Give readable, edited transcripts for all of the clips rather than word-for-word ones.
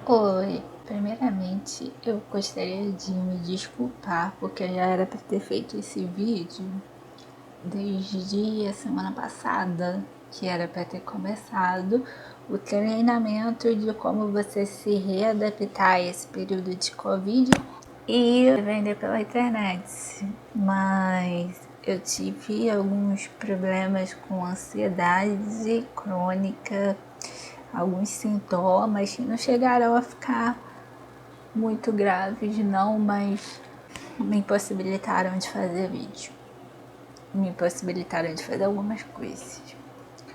Oi, primeiramente eu gostaria de me desculpar porque já era para ter feito esse vídeo desde a semana passada, que era para ter começado o treinamento de como você se readaptar a esse período de Covid e vender pela internet. Mas eu tive alguns problemas com ansiedade crônica, alguns sintomas que não chegaram a ficar muito graves não, mas me impossibilitaram de fazer vídeo. Me impossibilitaram de fazer algumas coisas.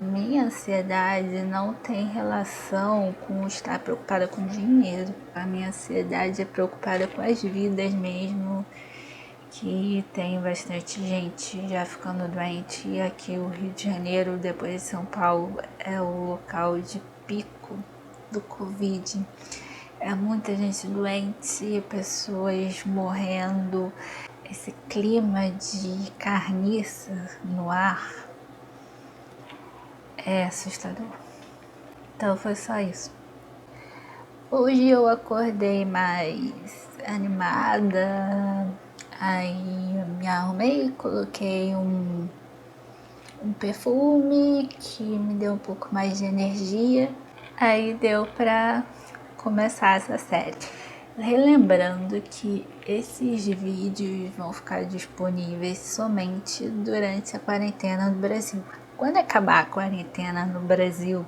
Minha ansiedade não tem relação com estar preocupada com dinheiro. A minha ansiedade é preocupada com as vidas mesmo, que tem bastante gente já ficando doente. E aqui o Rio de Janeiro, depois de São Paulo, é o local de pico do Covid. É muita gente doente, pessoas morrendo, esse clima de carniça no ar é assustador. Então foi só isso. Hoje eu acordei mais animada, aí me arrumei, coloquei um perfume que me deu um pouco mais de energia, aí deu pra começar essa série. Relembrando que esses vídeos vão ficar disponíveis somente durante a quarentena no Brasil. Quando acabar a quarentena no Brasil,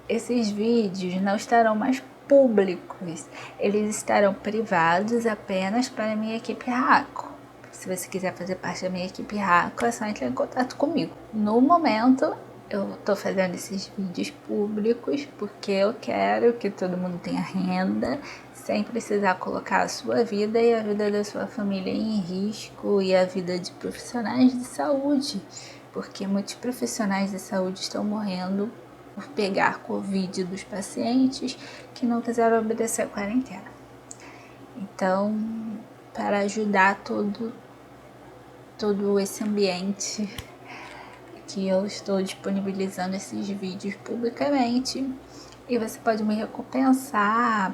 esses vídeos não estarão mais públicos, eles estarão privados apenas para a minha equipe Raco. Se você quiser fazer parte da minha equipe Raco, é só entrar em contato comigo. No momento, eu tô fazendo esses vídeos públicos porque eu quero que todo mundo tenha renda, sem precisar colocar a sua vida e a vida da sua família em risco e a vida de profissionais de saúde, porque muitos profissionais de saúde estão morrendo por pegar Covid dos pacientes que não quiseram obedecer a quarentena. Então, para ajudar todo esse ambiente que eu estou disponibilizando esses vídeos publicamente, e você pode me recompensar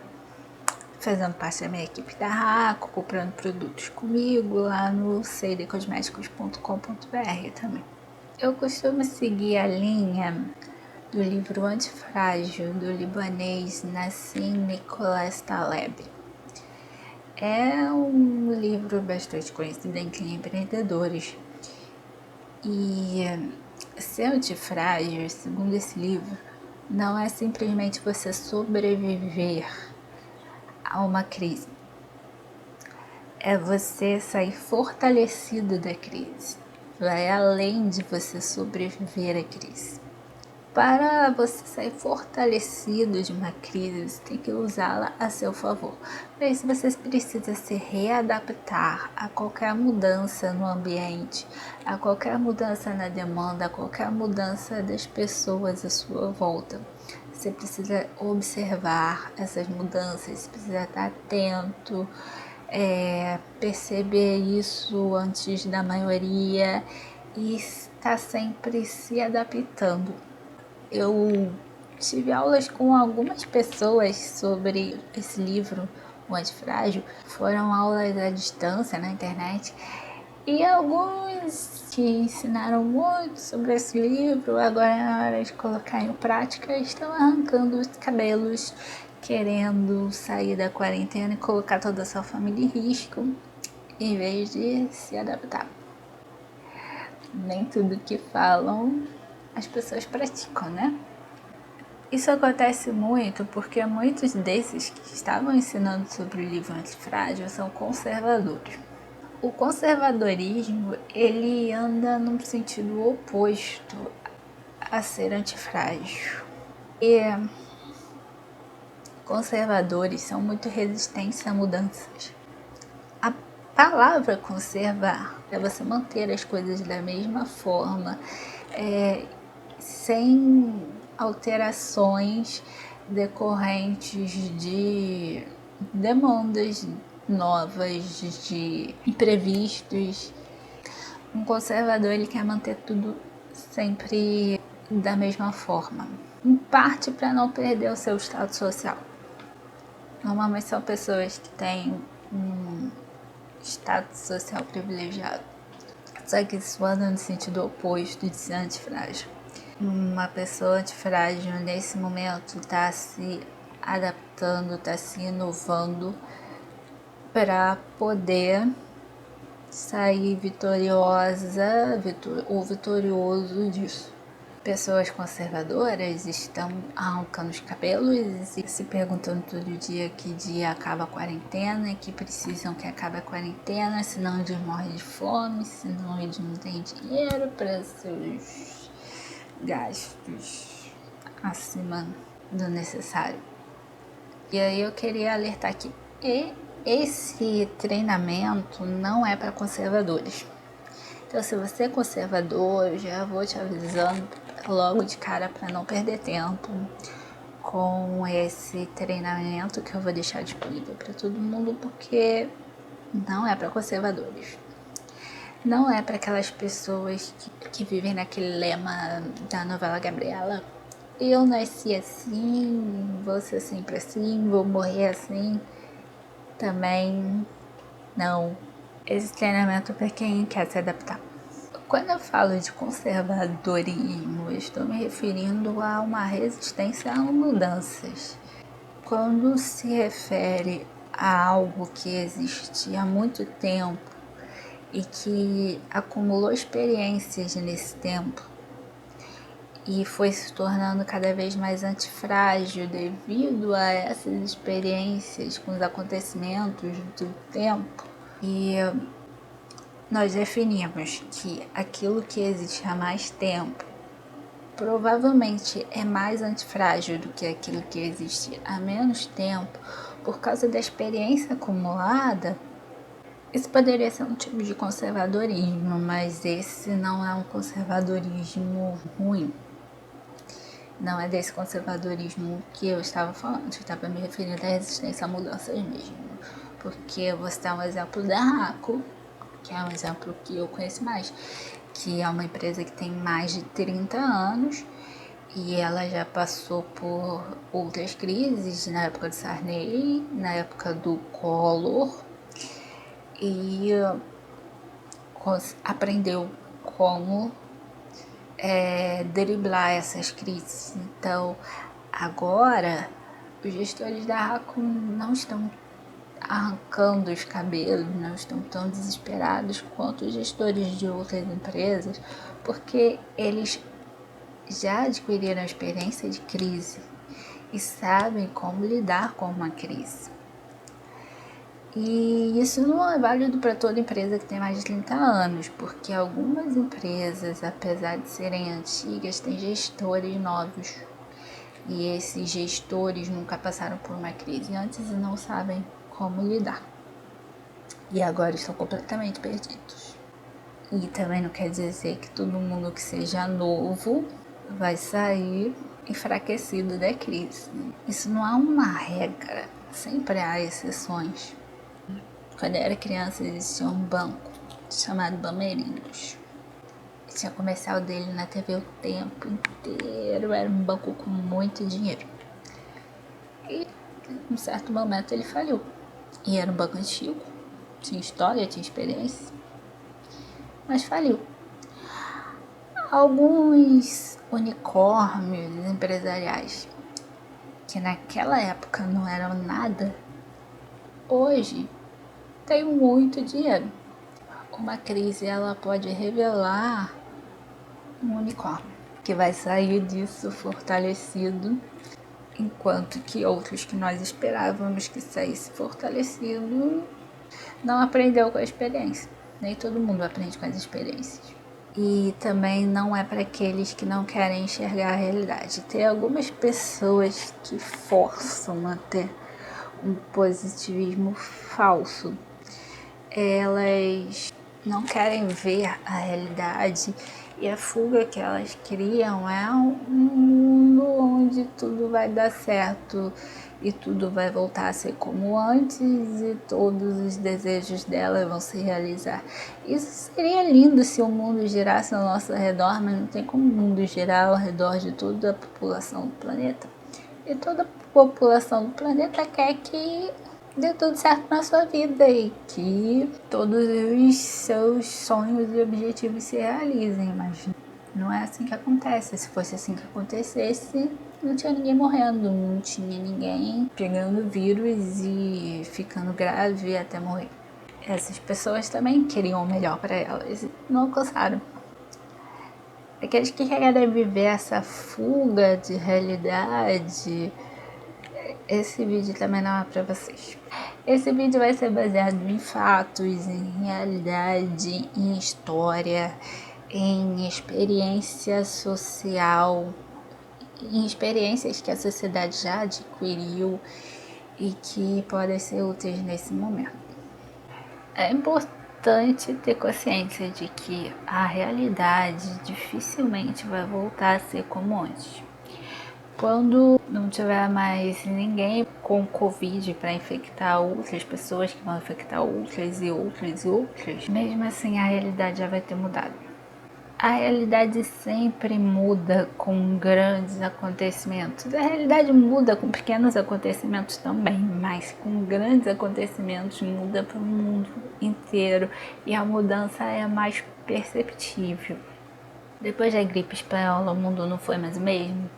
fazendo parte da minha equipe da Raco, comprando produtos comigo lá no seidecosméticos.com.br também. Eu costumo seguir a linha do livro Antifrágil, do libanês Nassim Nicholas Taleb. É um livro bastante conhecido entre empreendedores. E ser antifrágil, segundo esse livro, não é simplesmente você sobreviver a uma crise. É você sair fortalecido da crise. Vai além de você sobreviver à crise. Para você sair fortalecido de uma crise, você tem que usá-la a seu favor. Para isso, você precisa se readaptar a qualquer mudança no ambiente, a qualquer mudança na demanda, a qualquer mudança das pessoas à sua volta. Você precisa observar essas mudanças, você precisa estar atento, perceber isso antes da maioria e estar sempre se adaptando. Eu tive aulas com algumas pessoas sobre esse livro, O Antifrágil. Foram aulas à distância na internet. E alguns que ensinaram muito sobre esse livro, agora na hora de colocar em prática, estão arrancando os cabelos, querendo sair da quarentena e colocar toda a sua família em risco, em vez de se adaptar. Nem tudo que falam as pessoas praticam, né? Isso acontece muito porque muitos desses que estavam ensinando sobre o livro Antifrágil são conservadores. O conservadorismo, ele anda num sentido oposto a ser antifrágil. E conservadores são muito resistentes a mudanças. A palavra conservar é você manter as coisas da mesma forma, sem alterações decorrentes de demandas novas, de imprevistos. Um conservador, ele quer manter tudo sempre da mesma forma, em parte para não perder o seu status social. normalmente são pessoas que têm um status social privilegiado. Só que isso anda no sentido oposto de ser antifrágil. Uma pessoa antifrágil nesse momento está se adaptando, está se inovando para poder sair vitoriosa ou vitorioso disso. Pessoas conservadoras estão arrancando os cabelos e se perguntando todo dia que dia acaba a quarentena, que precisam que acabe a quarentena, senão eles morrem de fome, senão eles não têm dinheiro para seus gastos acima do necessário. E aí eu queria alertar que esse treinamento não é para conservadores. Então, se você é conservador, eu já vou te avisando logo de cara para não perder tempo com esse treinamento que eu vou deixar disponível para todo mundo, porque não é para conservadores. Não é para aquelas pessoas que vivem naquele lema da novela Gabriela: eu nasci assim, vou ser sempre assim, vou morrer assim. Também não. Esse treinamento é para quem quer se adaptar. Quando eu falo de conservadorismo, eu estou me referindo a uma resistência a mudanças. Quando se refere a algo que existe há muito tempo e que acumulou experiências nesse tempo e foi se tornando cada vez mais antifrágil devido a essas experiências com os acontecimentos do tempo, e nós definimos que aquilo que existe há mais tempo provavelmente é mais antifrágil do que aquilo que existe há menos tempo por causa da experiência acumulada. Isso poderia ser um tipo de conservadorismo, mas esse não é um conservadorismo ruim. Não é desse conservadorismo que eu estava falando, eu estava me referindo à resistência a mudanças mesmo. Porque eu vou citar um exemplo da Raco, que é um exemplo que eu conheço mais, que é uma empresa que tem mais de 30 anos e ela já passou por outras crises, na época do Sarney, na época do Collor, e aprendeu como driblar essas crises. Então, agora, os gestores da Raco não estão arrancando os cabelos, não estão tão desesperados quanto os gestores de outras empresas, porque eles já adquiriram a experiência de crise e sabem como lidar com uma crise. E isso não é válido para toda empresa que tem mais de 30 anos, porque algumas empresas, apesar de serem antigas, têm gestores novos. E esses gestores nunca passaram por uma crise antes e não sabem como lidar. E agora estão completamente perdidos. E também não quer dizer que todo mundo que seja novo vai sair enfraquecido da crise. Isso não é uma regra, sempre há exceções. Quando eu era criança existia um banco chamado Bamerindos. Tinha comercial dele na TV o tempo inteiro, era um banco com muito dinheiro. E em um certo momento ele faliu. E era um banco antigo, tinha história, tinha experiência, mas faliu. Alguns unicórnios empresariais que naquela época não eram nada, hoje tem muito dinheiro. Uma crise ela pode revelar um unicórnio que vai sair disso fortalecido, enquanto que outros que nós esperávamos que saísse fortalecido não aprendeu com a experiência. Nem todo mundo aprende com as experiências. E também não é para aqueles que não querem enxergar a realidade. Tem algumas pessoas que forçam a ter um positivismo falso. Elas não querem ver a realidade e a fuga que elas criam é um mundo onde tudo vai dar certo e tudo vai voltar a ser como antes e todos os desejos dela vão se realizar. Isso seria lindo se o mundo girasse ao nosso redor, mas não tem como o mundo girar ao redor de toda a população do planeta. E toda a população do planeta quer que dê tudo certo na sua vida e que todos os seus sonhos e objetivos se realizem, mas não é assim que acontece. Se fosse assim que acontecesse, não tinha ninguém morrendo, não tinha ninguém pegando vírus e ficando grave até morrer. Essas pessoas também queriam o melhor para elas e não alcançaram. Aqueles que querem viver essa fuga de realidade, esse vídeo também não é para vocês. Esse vídeo vai ser baseado em fatos, em realidade, em história, em experiência social, em experiências que a sociedade já adquiriu e que podem ser úteis nesse momento. É importante ter consciência de que a realidade dificilmente vai voltar a ser como antes. Quando não tiver mais ninguém com Covid para infectar outras pessoas que vão infectar outras e outras e outras, mesmo assim a realidade já vai ter mudado. A realidade sempre muda com grandes acontecimentos. A realidade muda com pequenos acontecimentos também, mas com grandes acontecimentos muda para o mundo inteiro e a mudança é mais perceptível. Depois da gripe espanhola, o mundo não foi mais o mesmo.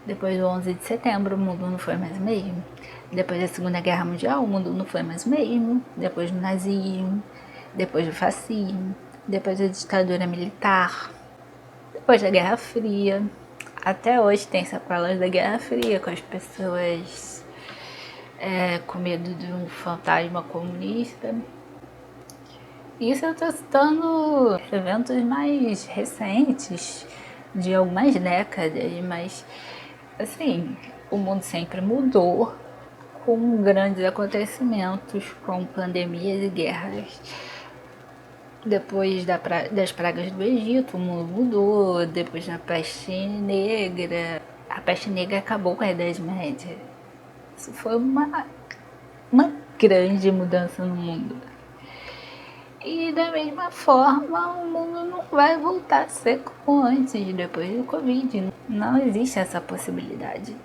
Depois do 11 de setembro, o mundo não foi mais o mesmo. Depois da Segunda Guerra Mundial, o mundo não foi mais o mesmo. Depois do nazismo, depois do fascismo, depois da ditadura militar, depois da Guerra Fria. Até hoje tem sequelas da Guerra Fria, com as pessoas com medo de um fantasma comunista. Isso eu estou citando eventos mais recentes, de algumas décadas, mas assim, o mundo sempre mudou com grandes acontecimentos, com pandemias e guerras. Depois das pragas do Egito, o mundo mudou. Depois da peste negra, a peste negra acabou com a Idade Média. Isso foi uma grande mudança no mundo. E da mesma forma, o mundo não vai voltar a ser como antes, depois do Covid. Não existe essa possibilidade.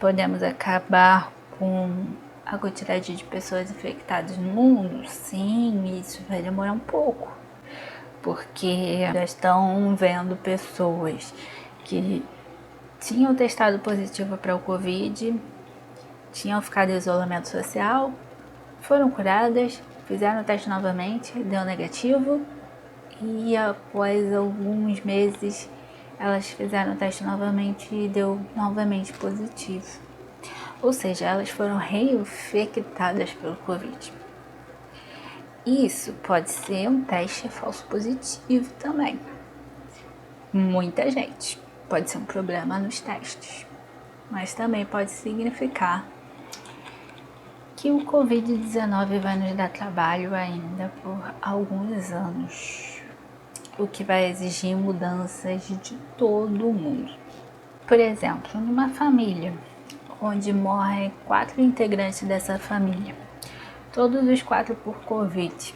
Podemos acabar com a quantidade de pessoas infectadas no mundo? Sim, isso vai demorar um pouco. Porque já estão vendo pessoas que tinham testado positivo para o Covid, tinham ficado em isolamento social, foram curadas, fizeram o teste novamente, deu negativo e após alguns meses elas fizeram o teste novamente e deu novamente positivo. Ou seja, elas foram reinfectadas pelo Covid. Isso pode ser um teste falso positivo também. Muita gente. Pode ser um problema nos testes. Mas também pode significar que o Covid-19 vai nos dar trabalho ainda por alguns anos, o que vai exigir mudanças de todo mundo. Por exemplo, numa família onde morrem 4 integrantes dessa família, todos os 4 por Covid,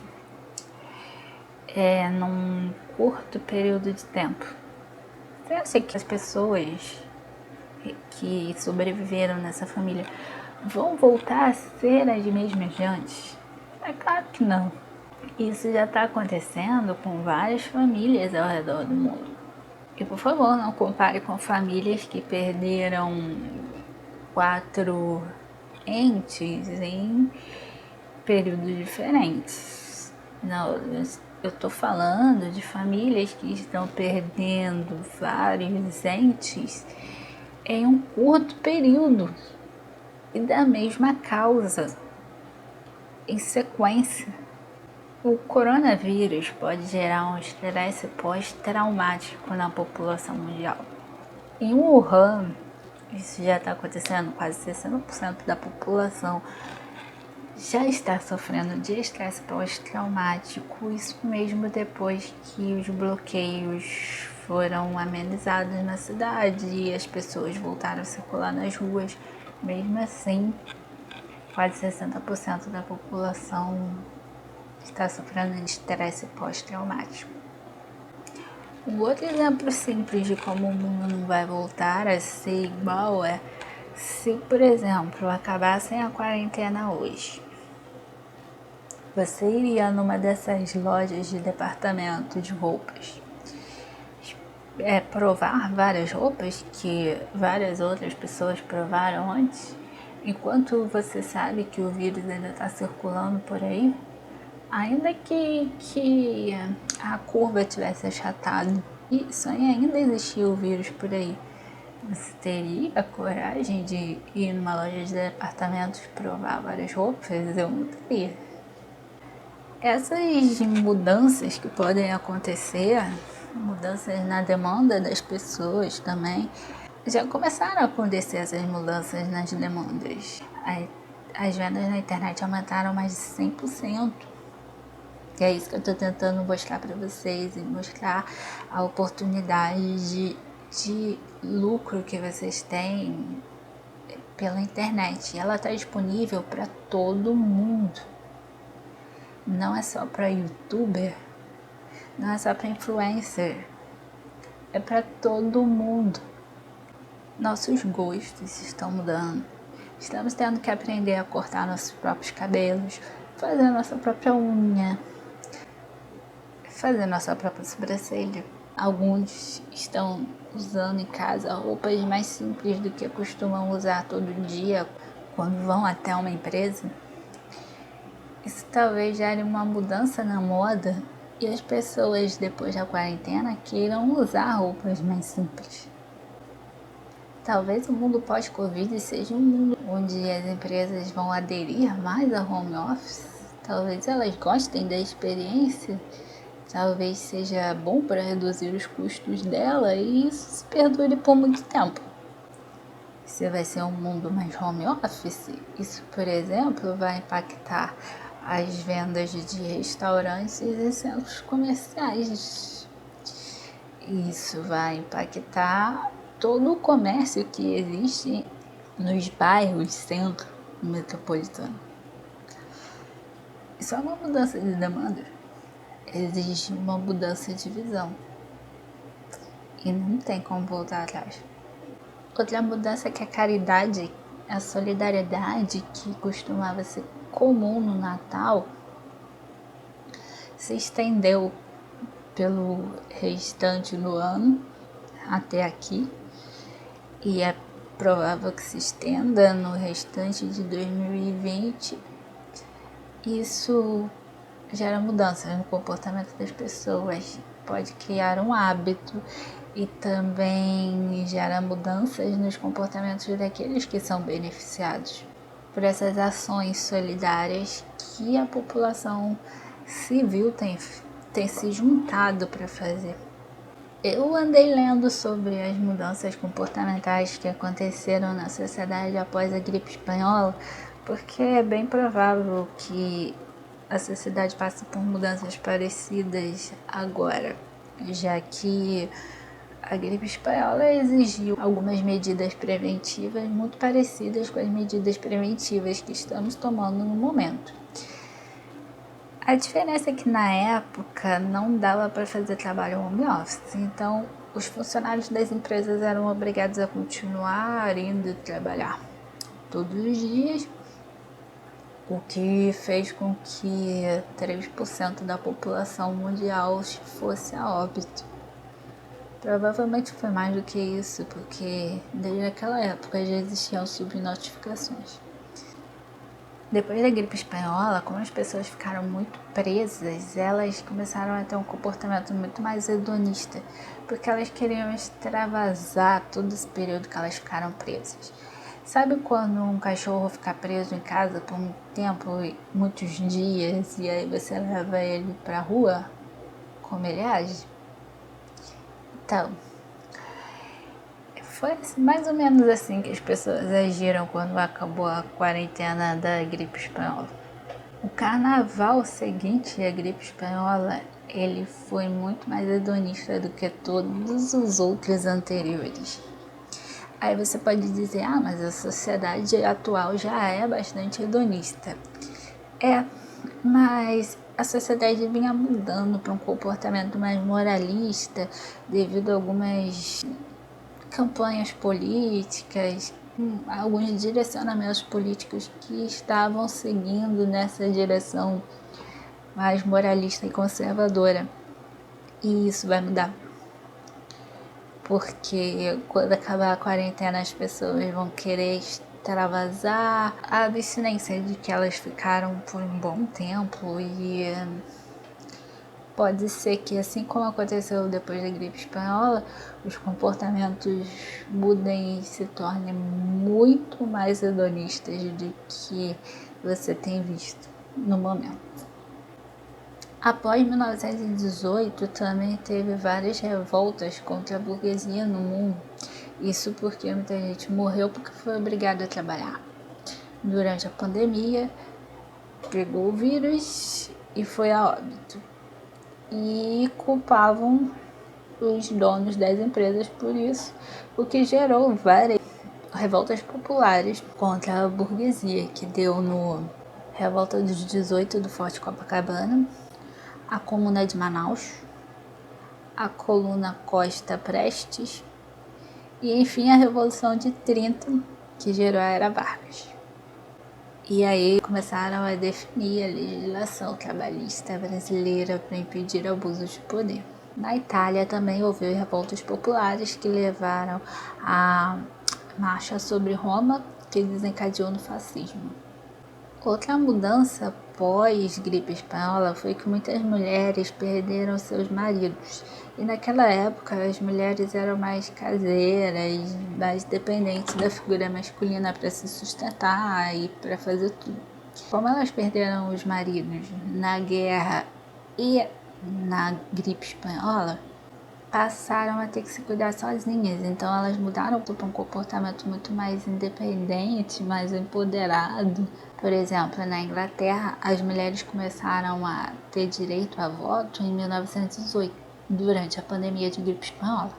num curto período de tempo. Você acha que as pessoas que sobreviveram nessa família vão voltar a ser as mesmas de antes? É claro que não. Isso já está acontecendo com várias famílias ao redor do mundo. E por favor, não compare com famílias que perderam 4 entes em períodos diferentes. Não, eu estou falando de famílias que estão perdendo vários entes em um curto período e da mesma causa, em sequência. O coronavírus pode gerar um estresse pós-traumático na população mundial. Em Wuhan, isso já está acontecendo, quase 60% da população já está sofrendo de estresse pós-traumático, isso mesmo depois que os bloqueios foram amenizados na cidade e as pessoas voltaram a circular nas ruas. Mesmo assim, quase 60% da população está sofrendo de estresse pós-traumático. Um outro exemplo simples de como o mundo não vai voltar a ser igual é Se, por exemplo, acabassem a quarentena hoje, você iria numa dessas lojas de departamento de roupas provar várias roupas que várias outras pessoas provaram antes, enquanto você sabe que o vírus ainda está circulando por aí, ainda que a curva tivesse achatado e só ainda existia o vírus por aí, você teria a coragem de ir numa loja de departamentos provar várias roupas? Eu não teria. Essas mudanças que podem acontecer, mudanças na demanda das pessoas também, já começaram a acontecer essas mudanças nas demandas. As vendas na internet aumentaram mais de 100%. E é isso que eu estou tentando mostrar para vocês e mostrar a oportunidade de lucro que vocês têm pela internet. Ela está disponível para todo mundo. Não é só para youtuber, não é só para influencer, é para todo mundo. Nossos gostos estão mudando. Estamos tendo que aprender a cortar nossos próprios cabelos, fazer nossa própria unha, fazer nossa própria sobrancelha. Alguns estão usando em casa roupas mais simples do que costumam usar todo dia quando vão até uma empresa. Isso talvez gere uma mudança na moda e as pessoas, depois da quarentena, queiram usar roupas mais simples. Talvez o mundo pós-Covid seja um mundo onde as empresas vão aderir mais ao home office. Talvez elas gostem da experiência. Talvez seja bom para reduzir os custos dela e isso se perdure por muito tempo. Se vai ser um mundo mais home office, isso, por exemplo, vai impactar as vendas de restaurantes e centros comerciais. Isso vai impactar todo o comércio que existe nos bairros centro metropolitano. Isso é uma mudança de demanda. Exige uma mudança de visão. E não tem como voltar atrás. Outra mudança que é a caridade, a solidariedade que costumava ser comum no Natal, se estendeu pelo restante do ano até aqui e é provável que se estenda no restante de 2020. Isso gera mudanças no comportamento das pessoas, pode criar um hábito e também gera mudanças nos comportamentos daqueles que são beneficiados por essas ações solidárias que a população civil tem se juntado para fazer. Eu andei lendo sobre as mudanças comportamentais que aconteceram na sociedade após a gripe espanhola, porque é bem provável que a sociedade passe por mudanças parecidas agora, já que a gripe espanhola exigiu algumas medidas preventivas muito parecidas com as medidas preventivas que estamos tomando no momento. A diferença é que na época não dava para fazer trabalho home office, então os funcionários das empresas eram obrigados a continuar indo trabalhar todos os dias, o que fez com que 3% da população mundial fosse a óbito. Provavelmente foi mais do que isso, porque desde aquela época já existiam subnotificações. Depois da gripe espanhola, como as pessoas ficaram muito presas, elas começaram a ter um comportamento muito mais hedonista, porque elas queriam extravasar todo esse período que elas ficaram presas. Sabe quando um cachorro fica preso em casa por muito tempo, muitos dias, e aí você leva ele pra rua? Como ele age? Então, foi mais ou menos assim que as pessoas agiram quando acabou a quarentena da gripe espanhola. O carnaval seguinte à gripe espanhola, ele foi muito mais hedonista do que todos os outros anteriores. Aí você pode dizer, mas a sociedade atual já é bastante hedonista. Mas a sociedade vinha mudando para um comportamento mais moralista devido a algumas campanhas políticas alguns direcionamentos políticos que estavam seguindo nessa direção mais moralista e conservadora. E isso vai mudar. Porque quando acabar a quarentena as pessoas vão querer extravasar a abstinência de que elas ficaram por um bom tempo e pode ser que, assim como aconteceu depois da gripe espanhola, os comportamentos mudem e se tornem muito mais hedonistas do que você tem visto no momento. Após 1918, também teve várias revoltas contra a burguesia no mundo. Isso porque muita gente morreu porque foi obrigada a trabalhar. Durante a pandemia, pegou o vírus e foi a óbito. E culpavam os donos das empresas por isso, o que gerou várias revoltas populares contra a burguesia, que deu no Revolta dos 18 do Forte Copacabana, a Comuna de Manaus, a Coluna Costa Prestes e, enfim, a Revolução de 30, que gerou a Era Vargas. E aí começaram a definir a legislação trabalhista brasileira para impedir abusos de poder. Na Itália também houve revoltas populares que levaram à marcha sobre Roma, que desencadeou no fascismo. Outra mudança pós-gripe espanhola foi que muitas mulheres perderam seus maridos. E naquela época as mulheres eram mais caseiras, mais dependentes da figura masculina para se sustentar e para fazer tudo. Como elas perderam os maridos na guerra e na gripe espanhola, passaram a ter que se cuidar sozinhas, então elas mudaram para um comportamento muito mais independente, mais empoderado. Por exemplo, na Inglaterra, as mulheres começaram a ter direito a voto em 1918, durante a pandemia de gripe espanhola.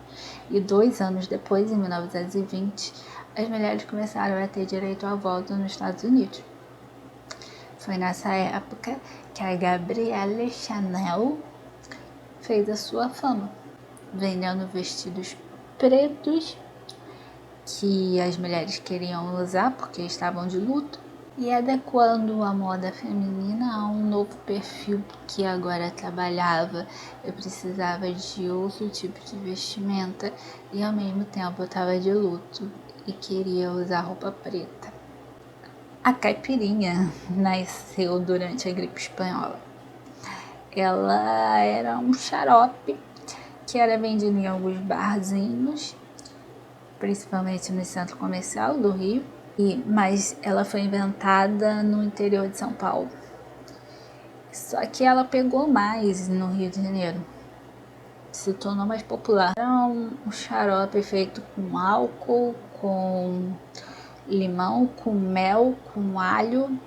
E 2 anos depois, em 1920, as mulheres começaram a ter direito a voto nos Estados Unidos. Foi nessa época que a Gabrielle Chanel fez a sua fama, vendendo vestidos pretos que as mulheres queriam usar porque estavam de luto e adequando a moda feminina a um novo perfil que agora trabalhava. Eu precisava de outro tipo de vestimenta e ao mesmo tempo eu estava de luto e queria usar roupa preta. A caipirinha nasceu durante a gripe espanhola. Ela era um xarope que era vendido em alguns barzinhos, principalmente no centro comercial do Rio, mas ela foi inventada no interior de São Paulo. Só que ela pegou mais no Rio de Janeiro, se tornou mais popular. Era um xarope feito com álcool, com limão, com mel, com alho.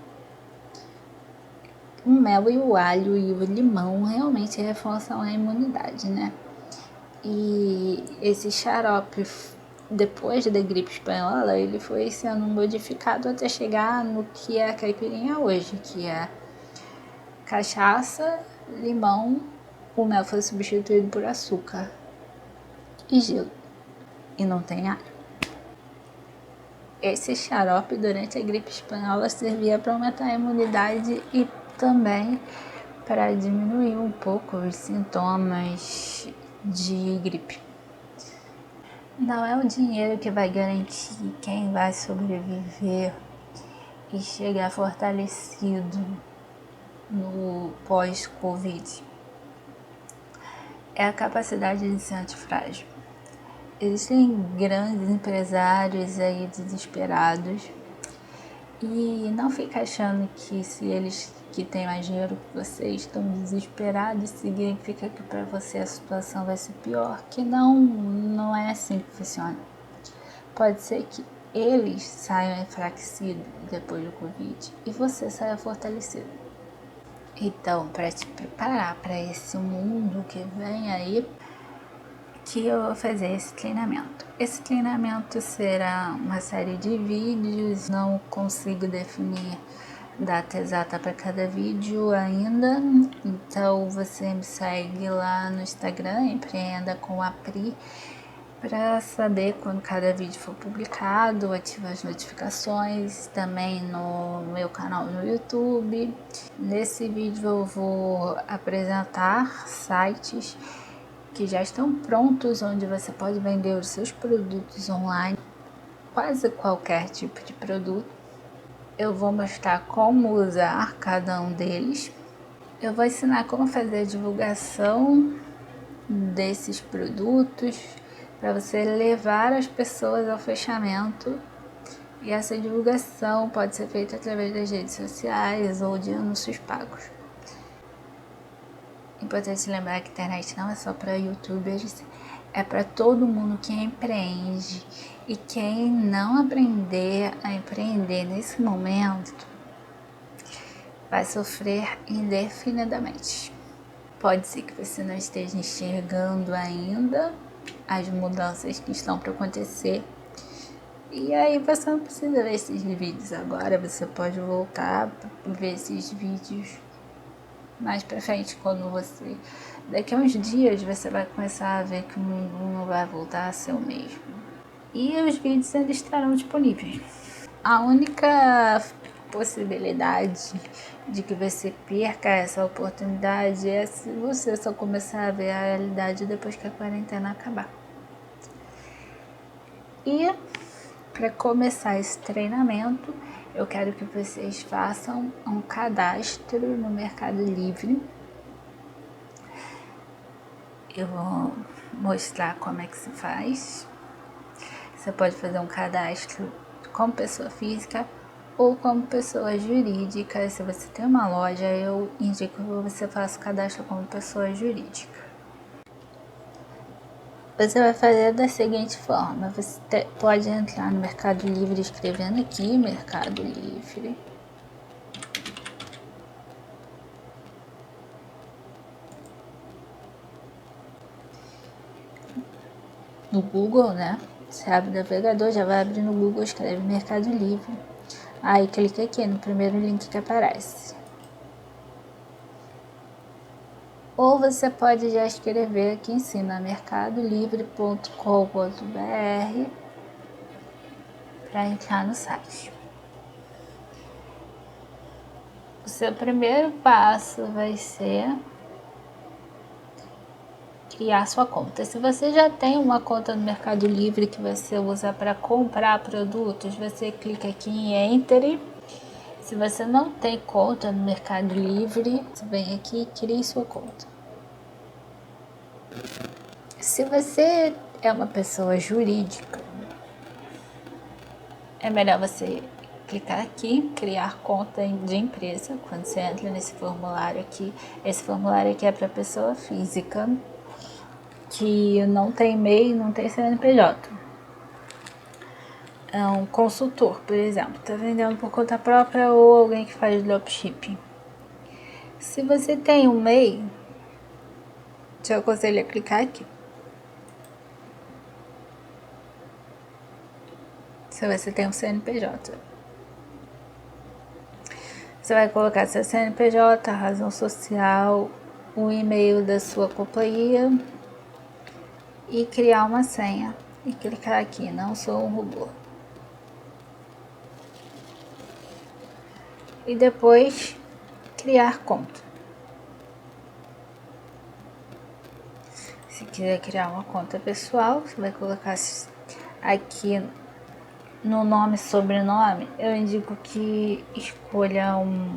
O mel e o alho e o limão realmente reforçam a imunidade, né? E esse xarope, depois da gripe espanhola, ele foi sendo modificado até chegar no que é a caipirinha hoje, que é cachaça, limão, o mel foi substituído por açúcar e gelo, e não tem alho. Esse xarope durante a gripe espanhola servia para aumentar a imunidade e também para diminuir um pouco os sintomas de gripe. Não é o dinheiro que vai garantir quem vai sobreviver e chegar fortalecido no pós-Covid. É a capacidade de ser antifrágil. Existem grandes empresários aí desesperados e não fica achando que se eles que têm mais dinheiro que vocês estão desesperados, significa que para você a situação vai ser pior, que não é assim que funciona. Pode ser que eles saiam enfraquecidos depois do Covid e você saia fortalecido. Então, para te preparar para esse mundo que vem aí, que eu vou fazer esse treinamento. Esse treinamento será uma série de vídeos, não consigo definir data exata para cada vídeo ainda, então você me segue lá no Instagram, Empreenda com a Pri, para saber quando cada vídeo for publicado, ativa as notificações também no meu canal no YouTube. Nesse vídeo eu vou apresentar sites que já estão prontos, onde você pode vender os seus produtos online, quase qualquer tipo de produto. Eu vou mostrar como usar cada um deles. Eu vou ensinar como fazer a divulgação desses produtos para você levar as pessoas ao fechamento. E essa divulgação pode ser feita através das redes sociais ou de anúncios pagos. Importante lembrar que a internet não é só para youtubers, é para todo mundo que empreende. E quem não aprender a empreender nesse momento vai sofrer indefinidamente. Pode ser que você não esteja enxergando ainda as mudanças que estão para acontecer. E aí você não precisa ver esses vídeos agora, você pode voltar para ver esses vídeos mais pra frente, quando você... Daqui a uns dias você vai começar a ver que o mundo não vai voltar a ser o mesmo. E os vídeos ainda estarão disponíveis. A única possibilidade de que você perca essa oportunidade é se você só começar a ver a realidade depois que a quarentena acabar. E para começar esse treinamento, eu quero que vocês façam um cadastro no Mercado Livre. Eu vou mostrar como é que se faz. Você pode fazer um cadastro como pessoa física ou como pessoa jurídica. Se você tem uma loja, eu indico que você faça o cadastro como pessoa jurídica. Você vai fazer da seguinte forma: você pode entrar no Mercado Livre escrevendo aqui Mercado Livre. No Google, né? Você abre o navegador, já vai abrir no Google, escreve Mercado Livre. Aí clica aqui no primeiro link que aparece. Ou você pode já escrever aqui em cima mercadolivre.com.br para entrar no site. O seu primeiro passo vai ser criar sua conta. Se você já tem uma conta no Mercado Livre que você usa para comprar produtos, você clica aqui em Enter. Se você não tem conta no Mercado Livre, você vem aqui e crie sua conta. Se você é uma pessoa jurídica, é melhor você clicar aqui, criar conta de empresa. Quando você entra nesse formulário aqui, esse formulário aqui é para pessoa física que não tem MEI, não tem CNPJ. É um consultor, por exemplo, está vendendo por conta própria, ou alguém que faz dropshipping. Se você tem um MEI, te aconselho a clicar aqui. Se você tem um CNPJ, você vai colocar seu CNPJ, a razão social, o e-mail da sua companhia e criar uma senha. E clicar aqui, não sou um robô. E depois criar conta. Se quiser criar uma conta pessoal, você vai colocar aqui no nome e sobrenome. Eu indico que escolha um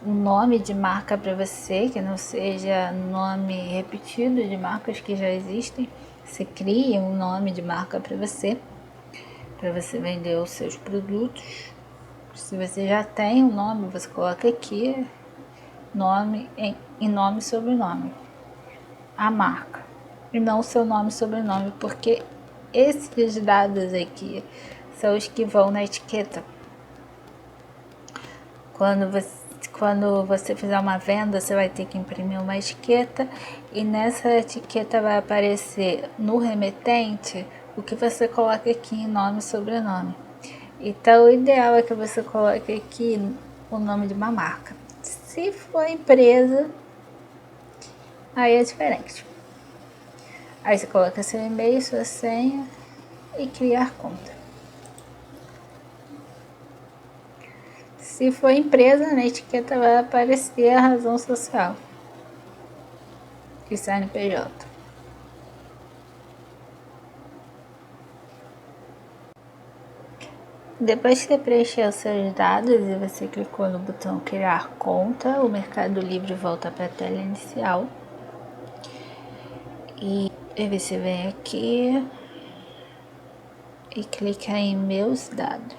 nome de marca para você, que não seja nome repetido de marcas que já existem. Você cria um nome de marca para você vender os seus produtos. Se você já tem um nome, você coloca aqui nome em nome e sobrenome, a marca, e não o seu nome e sobrenome, porque esses dados aqui são os que vão na etiqueta. Quando você fizer uma venda, você vai ter que imprimir uma etiqueta, e nessa etiqueta vai aparecer no remetente o que você coloca aqui em nome e sobrenome. Então o ideal é que você coloque aqui o nome de uma marca. Se for empresa, aí é diferente. Aí você coloca seu e-mail, sua senha e criar conta. Se for empresa, na etiqueta vai aparecer a razão social e CNPJ. Depois que você preencheu os seus dados e você clicou no botão criar conta, o Mercado Livre volta para a tela inicial. E você vem aqui e clica em meus dados.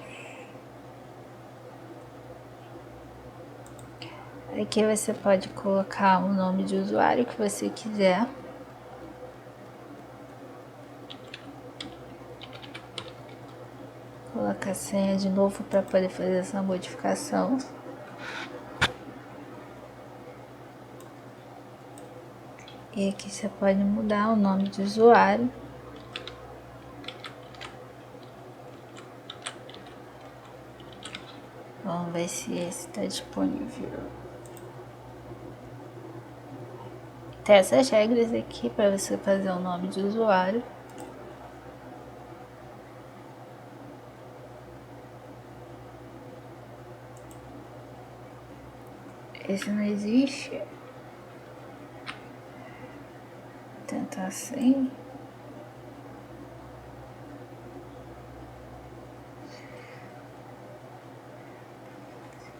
Aqui você pode colocar o nome de usuário que você quiser. Coloca a senha de novo para poder fazer essa modificação. E aqui você pode mudar o nome de usuário. Vamos ver se esse está disponível. Tem essas regras aqui para você fazer o nome de usuário. Esse não existe. Tentar assim.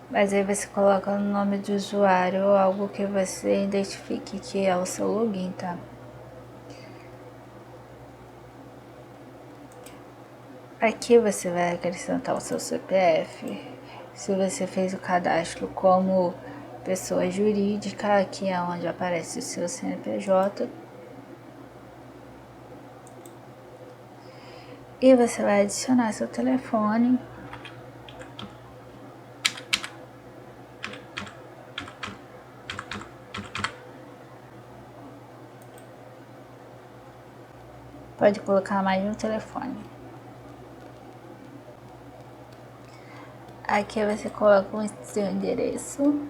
Mas aí você coloca no nome de usuário algo que você identifique que é o seu login, tá? Aqui você vai acrescentar o seu CPF. Se você fez o cadastro como pessoa jurídica, aqui é onde aparece o seu CNPJ. E você vai adicionar seu telefone. Pode colocar mais de um telefone. Aqui você coloca o seu endereço.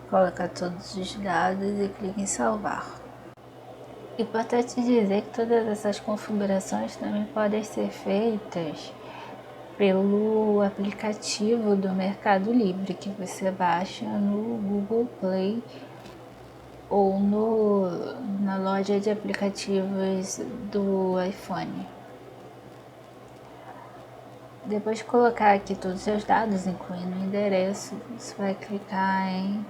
Coloca todos os dados e clica em salvar. Importante dizer que todas essas configurações também podem ser feitas pelo aplicativo do Mercado Livre que você baixa no Google Play ou na loja de aplicativos do iPhone. Depois de colocar aqui todos os seus dados, incluindo o endereço, você vai clicar em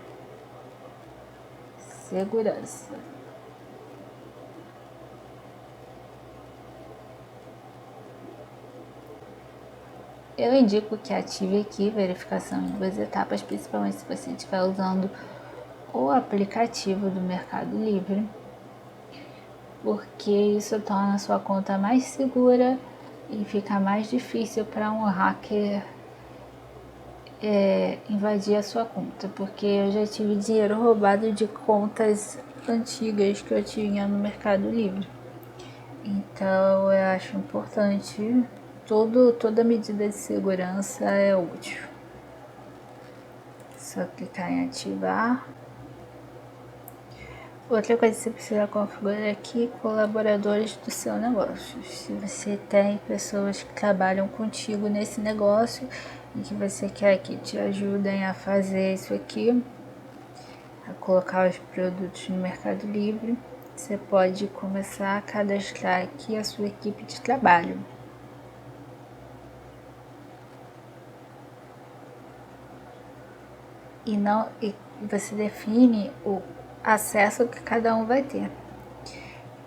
segurança. Eu indico que ative aqui verificação em 2 etapas, principalmente se você estiver usando o aplicativo do Mercado Livre, porque isso torna a sua conta mais segura e fica mais difícil para um hacker invadir a sua conta, porque eu já tive dinheiro roubado de contas antigas que eu tinha no Mercado Livre. Então eu acho importante, toda medida de segurança é útil. Só clicar em ativar. Outra coisa que você precisa configurar aqui, colaboradores do seu negócio. Se você tem pessoas que trabalham contigo nesse negócio e que você quer que te ajudem a fazer isso aqui, a colocar os produtos no Mercado Livre, você pode começar a cadastrar aqui a sua equipe de trabalho. E você define o acesso que cada um vai ter,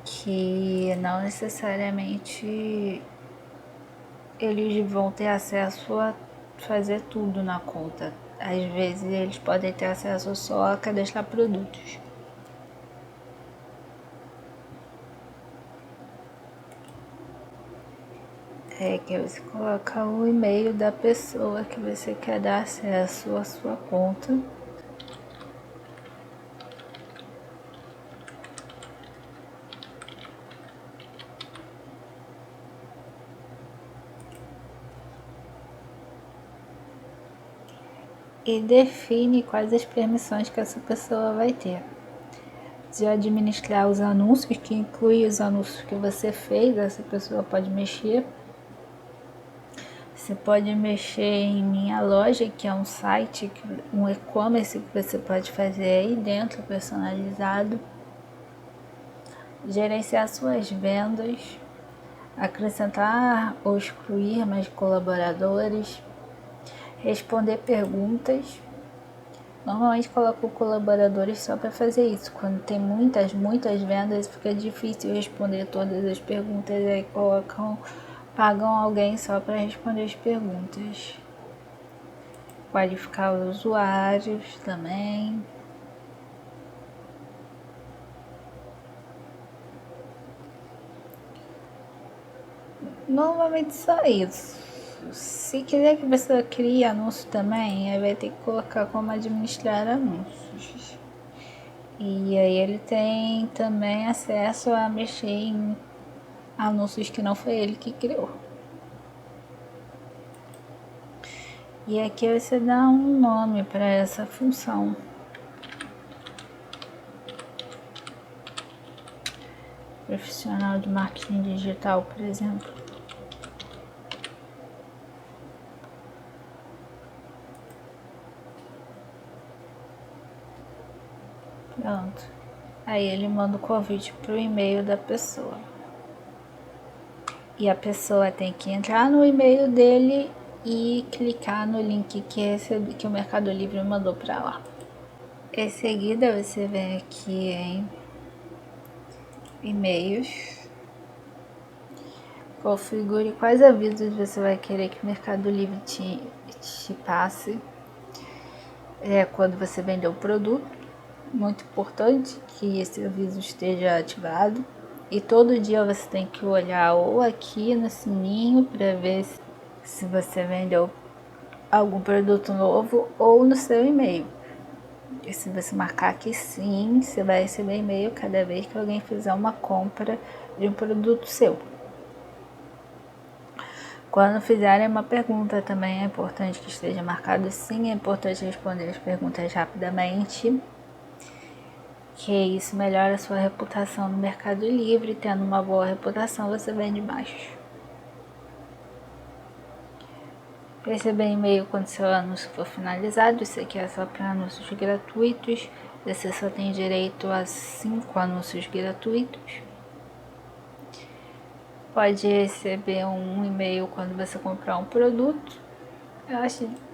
que não necessariamente eles vão ter acesso a fazer tudo na conta. Às vezes eles podem ter acesso só a cadastrar produtos. Que você coloca o e-mail da pessoa que você quer dar acesso à sua conta. e define quais as permissões que essa pessoa vai ter. De administrar os anúncios, que inclui os anúncios que você fez, essa pessoa pode mexer. Você pode mexer em Minha Loja, que é um site, um e-commerce que você pode fazer aí dentro, personalizado. Gerenciar suas vendas, acrescentar ou excluir mais colaboradores, responder perguntas. Normalmente coloco colaboradores só para fazer isso. Quando tem muitas vendas, fica difícil responder todas as perguntas, aí pagam alguém só para responder as perguntas. Qualificar os usuários também. Normalmente só isso. Se quiser que a pessoa crie anúncio também, aí vai ter que colocar como administrar anúncios. E aí ele tem também acesso a mexer em anúncios que não foi ele que criou. E aqui você dá um nome para essa função. Profissional de marketing digital, por exemplo. Pronto. Aí ele manda o convite pro e-mail da pessoa. E a pessoa tem que entrar no e-mail dele e clicar no link que o Mercado Livre mandou para lá. Em seguida você vem aqui em e-mails. Configure quais avisos você vai querer que o Mercado Livre te passe quando você vender o produto. Muito importante que esse aviso esteja ativado. E todo dia você tem que olhar ou aqui no sininho para ver se você vendeu algum produto novo ou no seu e-mail. E se você marcar aqui sim, você vai receber e-mail cada vez que alguém fizer uma compra de um produto seu. Quando fizerem uma pergunta também é importante que esteja marcado sim, é importante responder as perguntas rapidamente, que isso melhora a sua reputação no Mercado Livre. Tendo uma boa reputação, você vende mais. Receber e-mail quando seu anúncio for finalizado, isso aqui é só para anúncios gratuitos, você só tem direito a 5 anúncios gratuitos. Pode receber um e-mail quando você comprar um produto. Eu acho que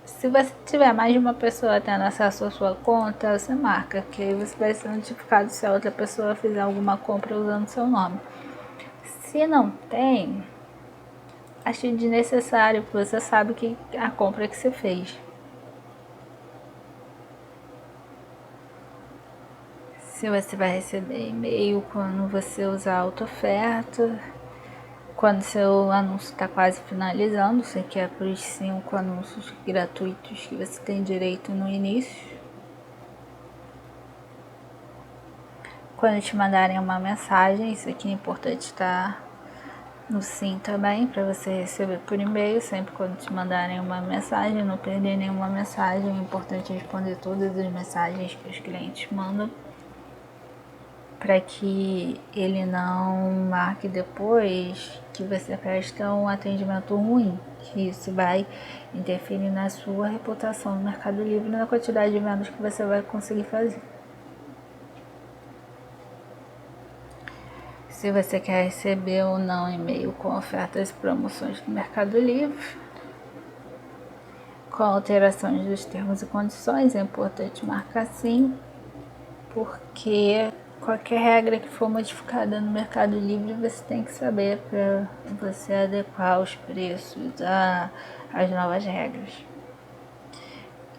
se você tiver mais de uma pessoa tendo acesso à sua conta, você marca, que aí você vai ser notificado se a outra pessoa fizer alguma compra usando seu nome. Se não tem, acho desnecessário, porque você sabe que a compra que você fez. Se você vai receber e-mail quando você usar a auto-oferta, quando seu anúncio está quase finalizando, você quer por os 5 anúncios gratuitos que você tem direito no início. Quando te mandarem uma mensagem, isso aqui é importante estar no sim também, para você receber por e-mail, sempre quando te mandarem uma mensagem, não perder nenhuma mensagem, é importante responder todas as mensagens que os clientes mandam, para que ele não marque depois que você presta um atendimento ruim, que isso vai interferir na sua reputação no Mercado Livre e na quantidade de vendas que você vai conseguir fazer. Se você quer receber ou não e-mail com ofertas e promoções do Mercado Livre, com alterações dos termos e condições, é importante marcar sim, porque qualquer regra que for modificada no Mercado Livre você tem que saber para você adequar os preços às novas regras.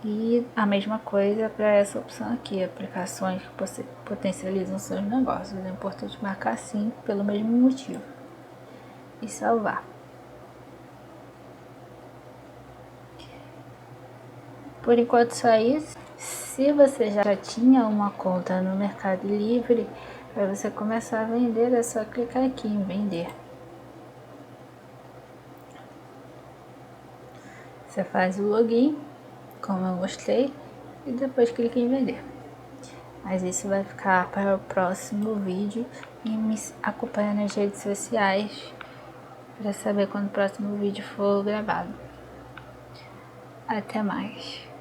E a mesma coisa para essa opção aqui, aplicações que potencializam seus negócios. É importante marcar sim pelo mesmo motivo e salvar. Por enquanto só isso. Se você já tinha uma conta no Mercado Livre, para você começar a vender é só clicar aqui em vender. Você faz o login como eu mostrei, e depois clique em vender. Mas isso vai ficar para o próximo vídeo, e me acompanha nas redes sociais para saber quando o próximo vídeo for gravado. Até mais!